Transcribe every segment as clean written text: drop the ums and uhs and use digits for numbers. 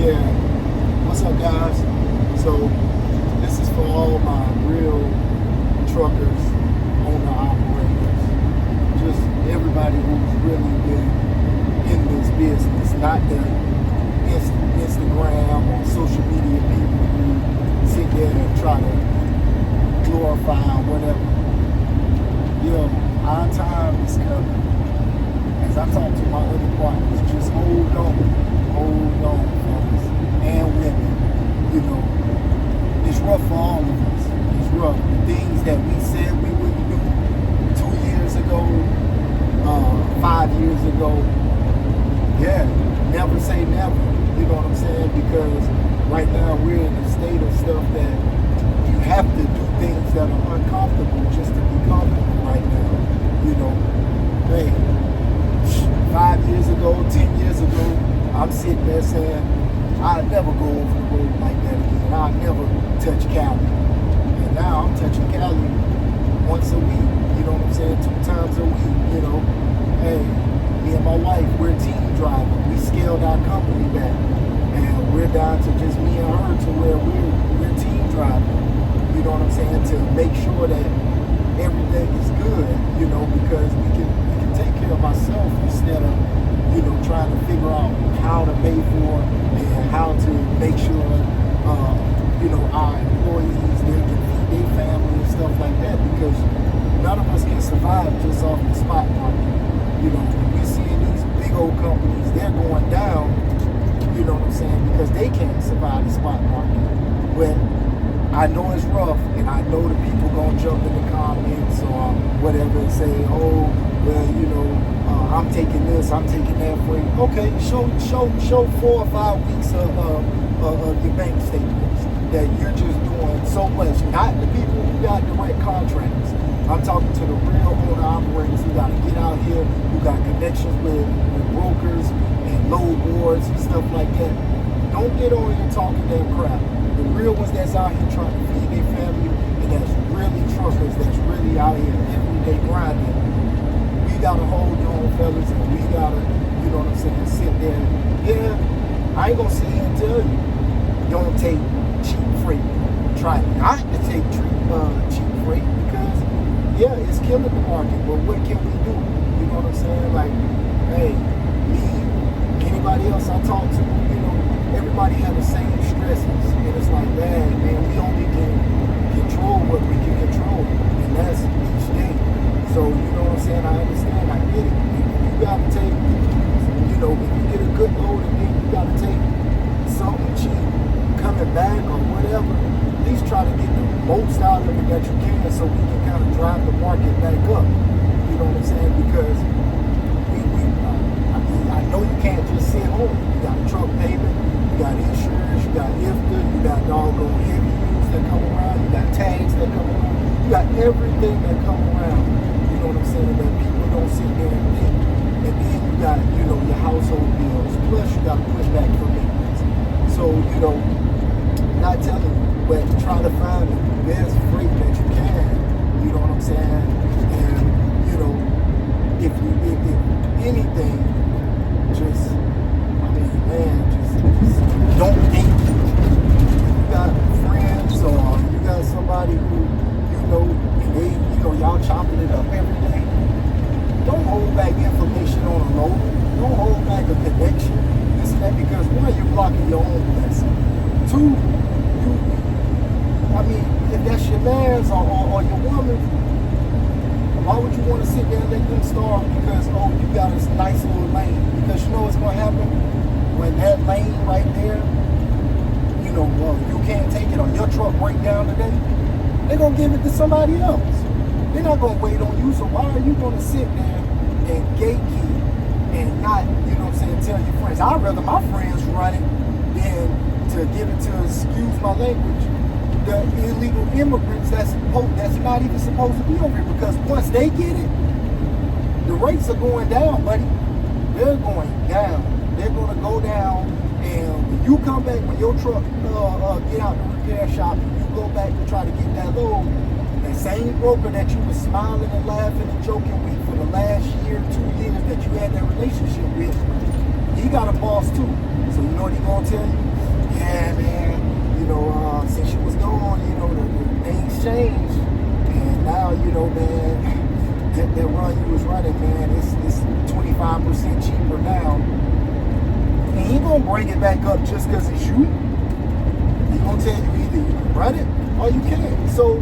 Yeah. What's up, guys? So, this is for all my real truckers, owner operators, just everybody who's really been in this business, not the Instagram or social media people who sit there and try to glorify whatever. Our time is coming. As I talk to my other partners, just hold on, folks, and women. It's rough for all of us. It's rough. The things that we said we wouldn't do 2 years ago, 5 years ago, never say never. You know what I'm saying? Because right now we're in a state of stuff that you have to do things that are uncomfortable just to be comfortable right now. Hey, 5 years ago, 10 years ago, I'm sitting there saying, I'd never go over the road like that again. I'd never touch Cali. And now I'm touching Cali once a week. You know what I'm saying? 2 times a week, Hey, me and my wife, we're team driving. We scaled our company back. And we're down to just me and her to where we're team driving. You know what I'm saying? To make sure that everything is good, because we can take care of ourselves instead of, trying to figure out how to pay for and how to make sure, our employees, they can feed their family and stuff like that, because none of us can survive just off the spot market. We see these big old companies, they're going down, you know what I'm saying, because they can't survive the spot market. But I know it's rough, and I know the people gonna jump in the comments or whatever and say, oh, well, I'm taking this, I'm taking that for you. Okay, show 4 or 5 weeks of your bank statements that you're just doing so much. Not the people who got direct contracts. I'm talking to the real owner operators who got to get out here, who got connections with brokers and load boards and stuff like that. Don't get on here talking that crap. The real ones that's out here trying to feed their family, and that's really truckers, that's really out here every day grinding. We gotta hold on, fellas, and we gotta, sit there. I ain't gonna sit here and tell you, don't take cheap freight. Try not to take cheap freight, because, it's killing the market, but what can we do? You know what I'm saying? Like, hey, me, anybody else I talk to, everybody have the same stresses, and it's like, man, we only can control what we can control, and that's each day. So, you know what I'm saying? I understand, I get it. You gotta take, if you get a good load, and then you gotta take something cheap coming back or whatever, at least try to get the most out of it that you can, so we can kind of drive the market back up. You know what I'm saying? Because I know you can't just sit home. You got a truck payment, you got insurance, you got IFTA, you got doggone heavy use that come around, you got tags that come around, you got everything that come around. You know what I'm saying? That people don't sit there and think. And then you got, your household bills, plus you got to push back for maintenance. So, not telling you, but try to find the best freight that you can. You know what I'm saying? And, if anything, just don't think you got friends or you got somebody who, and they, y'all chopping it up every day. Don't hold back information on a load. Don't hold back a connection. This and that, because one, you're blocking your own blessing. 2, if that's your man's or your woman, why would you want to sit there and let them starve because, you got this nice little lane? Because you know what's going to happen? When that lane right there, you can't take it, or your truck break down today, they're going to give it to somebody else. They're not going to wait on you, so why are you going to sit there and gatekeep and not, tell your friends? I'd rather my friends run it than to give it to, excuse my language, the illegal immigrants that's not even supposed to be over here, because once they get it, the rates are going down, buddy. They're going down. They're going to go down, and when you come back, when your truck get out the repair shop, and you go back to try to get that load, that same broker that you were smiling and laughing and joking with for the last year, 2 years that you had that relationship with, he got a boss too. So you know what he gonna tell you? Yeah, man, you know, since you was gone, you know, the things changed. And now, you know, man, that run you was running, man, it's 25% cheaper now. And he gonna bring it back up just because it's you. He gonna tell you either you can run it or you can't. So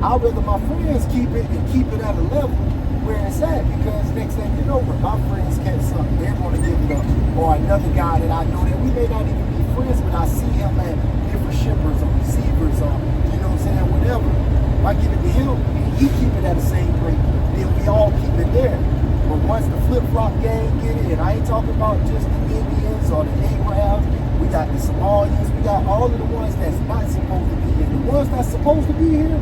I'd rather my friends keep it and keep it at a level where it's at, because next thing you know, when my friends catch something, they're gonna give it up. Or another guy that I know that we may not even be friends, but I see him at different shippers or receivers or, you know what I'm saying, whatever. I give it to him and he keep it at the same rate, then we all keep it there. But once the flip-flop gang get in, I ain't talking about just the Indians or the Arabs, we got the Somalians, we got all of the ones that's not supposed to be here. The ones that's supposed to be here,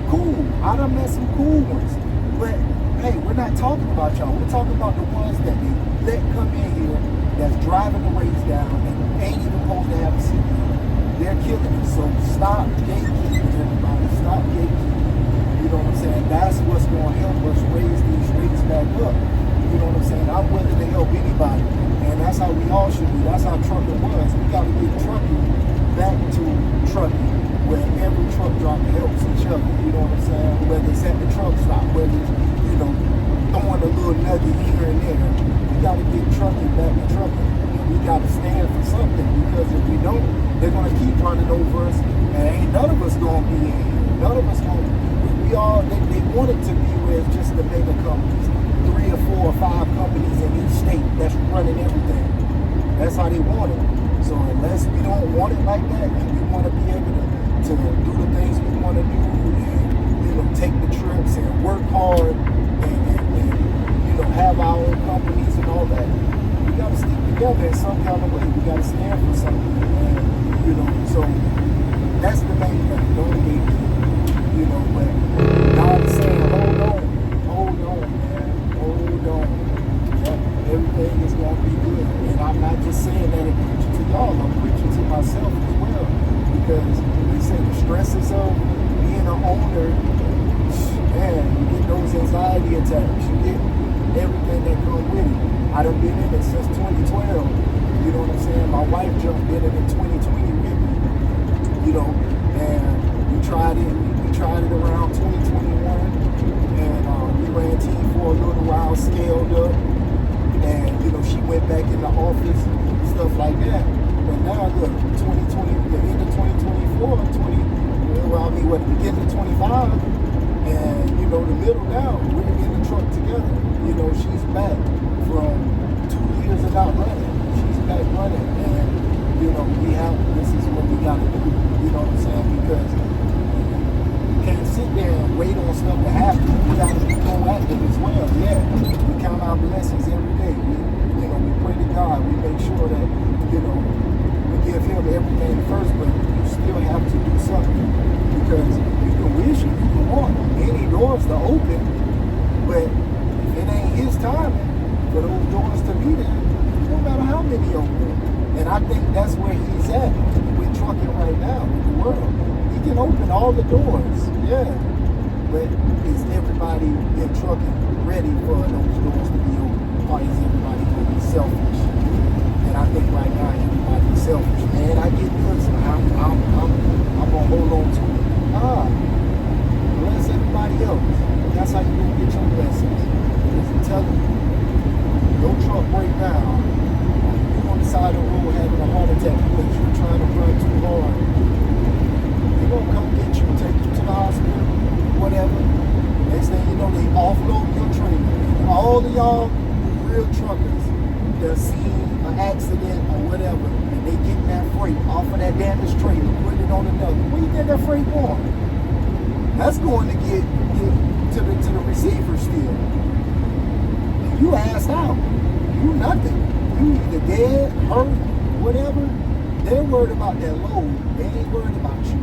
cool. I done met some cool ones. But hey, we're not talking about y'all. We're talking about the ones that they let come in here that's driving the rates down and ain't even supposed to have a seat. They're killing it. So stop gatekeeping, everybody. Stop gatekeeping. You know what I'm saying? That's what's going to help us raise these rates back up. You know what I'm saying? I'm willing to help anybody. And that's how we all should be. That's how trucking was. We got to get trucking back to trucking, where every truck driver helps each other. You know what I'm saying? Whether it's at the truck stop, whether it's, you know, throwing a little nugget here and there. We got to get trucking back to trucking. And we got to stand for something, because if we don't, they're going to keep running over us, and ain't none of us going to be in here. None of us going to. They want it to be where it's just the mega companies, 3 or 4 or 5 companies in each state that's running everything. That's how they want it. So unless we don't want it like that, and we want to be able to do the things we want to do, and, you know, take the trips and work hard and you know, have our own companies and all that, we got to stick together in some kind of way. We got to stand for something. And, you know, so that's the main thing. Don't hate. You know, but God is saying, hold on, man, hold on. Everything is going to be good. And I'm not just saying that and preaching to y'all, I'm preaching to myself as well. Because they say the stresses of being an owner, man, you get those anxiety attacks, you get everything that comes with it. I done been in it since 2012. You know what I'm saying? My wife jumped in it in 2020 with me. You know, and we tried it around 2021, and we ran team for a little while, scaled up, and you know, she went back in the office, stuff like that. But now look, 2020, the end of 2024, the beginning of 25, and you know, the middle now, we're in the truck together. You know, she's back from 2 years of not running. She's back running, and you know, this is what we gotta do. You know what I'm saying? Because can't sit there and wait on stuff to happen. We got to be proactive as well. Yeah, we count our blessings every day. We pray to God. We make sure that, you know, we give Him everything first, but you still have to do something, because you can wish and you can want any doors to open, but if it ain't His timing for those doors to be there, no matter how many open. And I think that's where He's at with trucking right now, with the world. He can open all the doors, yeah, but is everybody in trucking ready for those doors to be open? Or is everybody going to be selfish? And I think right now everybody's selfish. Man, I get good, so I'm going to hold on to it. Bless everybody else. That's how you're going to get your blessings. Because I'm telling you, your truck break down, you're on the side of the road having a heart attack because you're trying to run too hard. They're going to come get you, take you to the hospital, whatever. Next thing you know, they offload your trailer. All of y'all real truckers that seen an accident or whatever, and they getting that freight off of that damaged trailer, putting it on another. Where you think that freight going? That's going to get to the receiver still. And you asked out. You nothing. You either dead, hurt, whatever. They're worried about that load. They ain't worried about you.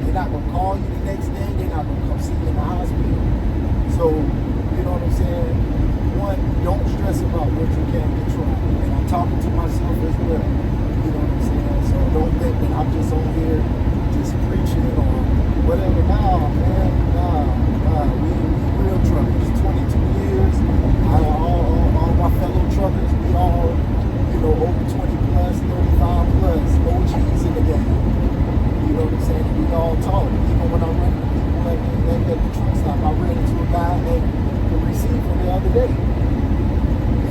They're not going to call you the next day. They're not going to come see you in the hospital. So, you know what I'm saying? One, don't stress about what you can't control. And I'm talking to myself as well. You know what I'm saying? So don't think that I'm just on here just preaching or whatever. Nah, man. Nah. We real truckers. 22 years. All my fellow truckers, we all, you know, guys 35 plus, OGs in the game. You know what I'm saying? We all talk. Even when I run into people at the truck stop, I ran into a guy at the receiver the other day.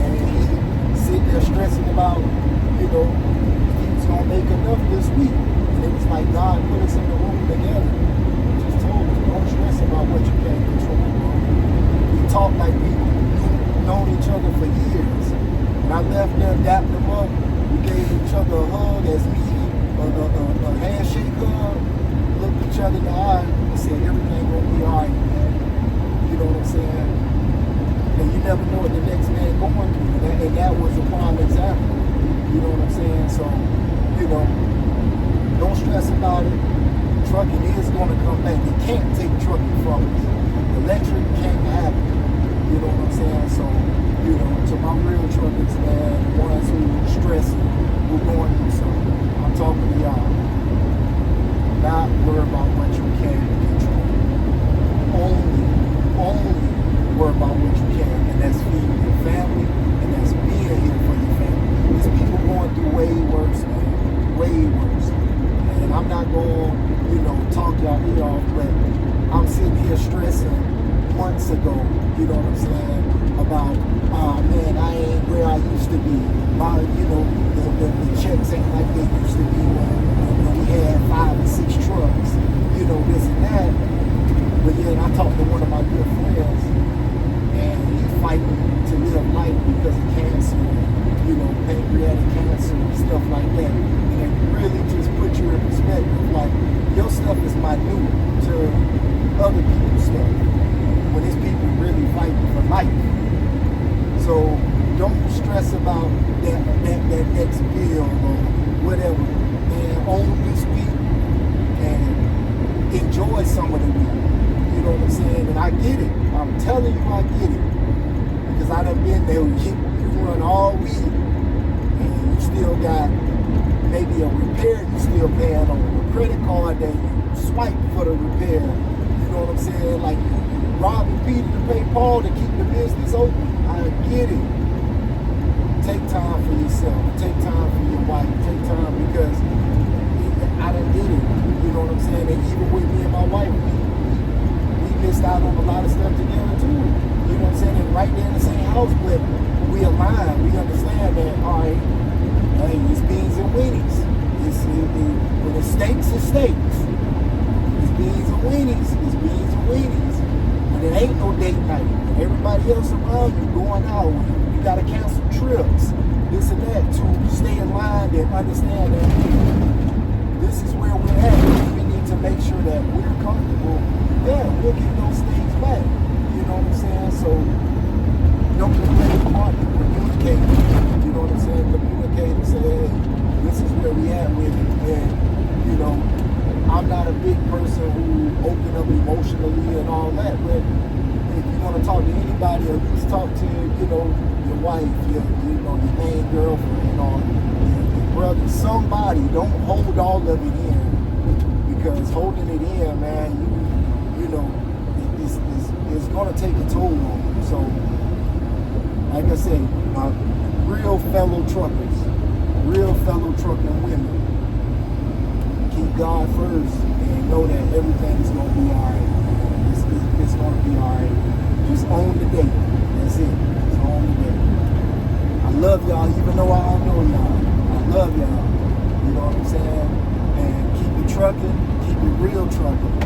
And he sitting there stressing about, you know, he was going to make enough this week. And it was like God put us in the room together. Just told us, don't stress about what you can't control, bro. We talk like we've known each other for years. When I left there, dapped them up, we gave each other a hug as needed, a handshake hug, looked each other in the eye, and said, everything gonna be all right, man. You know what I'm saying? And you never know what the next man going through. And that was a prime example. You know what I'm saying? So, you know, don't stress about it. Trucking is gonna come back. They can't take trucking from us. Electric can't happen. You know what I'm saying? So, you know, to my real truckers, man, the ones who are stressing, who are going through something, I'm talking to y'all. Not worry about what you can control. Only worry about what you can, and that's feeding your family, and that's being here for your family. There's people going through way worse, man. Way worse. And I'm not going, you know, talk y'all ear off, but I'm sitting here stressing months ago, you know what I'm saying, about, man, I ain't where I used to be. You know, the checks ain't like they used to be when we had 5 and 6 trucks, you know, this and that. But yeah, I talked to one of my good friends, and he's fighting to live life because of cancer, you know, pancreatic cancer and stuff like that. And it really just puts you in perspective, like, your stuff is minute to other people's stuff, when it's people really fighting for life. So don't stress about that next bill or whatever. And own this week and enjoy some of the week. You know what I'm saying? And I get it. I'm telling you, I get it. Because I done been there. You run all week and you still got maybe a repair you still paying on, a credit card that you swipe for the repair. You know what I'm saying? Like you robbing Peter to pay Paul to keep the business open. I get it. Take time for yourself. Take time for your wife. Take time because I done did it. You know what I'm saying? And even with me and my wife, we missed out on a lot of stuff together too. You know what I'm saying? And right there in the same house, but we align. We understand that, all right, hey, it's beans and weenies. When it's steaks, it's steaks. It's beans and weenies. It's beans and weenies. When it ain't no date night. Everybody else around you going out. You got to cancel trips. This and that to stay in line and understand that this is where we're at. We need to make sure that we're comfortable. Yeah, we'll get those things back. You know what I'm saying? So don't neglect the partner. Communicate. You know what I'm saying? Communicate and say, hey, this is where we at with it. And, you know, I'm not a big person who open up emotionally and all that, but if you want to talk to anybody, at least talk to, you know, your wife, your main girlfriend, or your brother, somebody. Don't hold all of it in, because holding it in, man, you know, it's going to take a toll on you. So, like I said, my real fellow truckers, real fellow trucking women, keep God first and know that everything's going to be all right. It's going to be all right. Just own the day. That's it. Just own the day. I love y'all, even though I don't know y'all. I love y'all. You know what I'm saying? And keep it trucking. Keep it real trucking.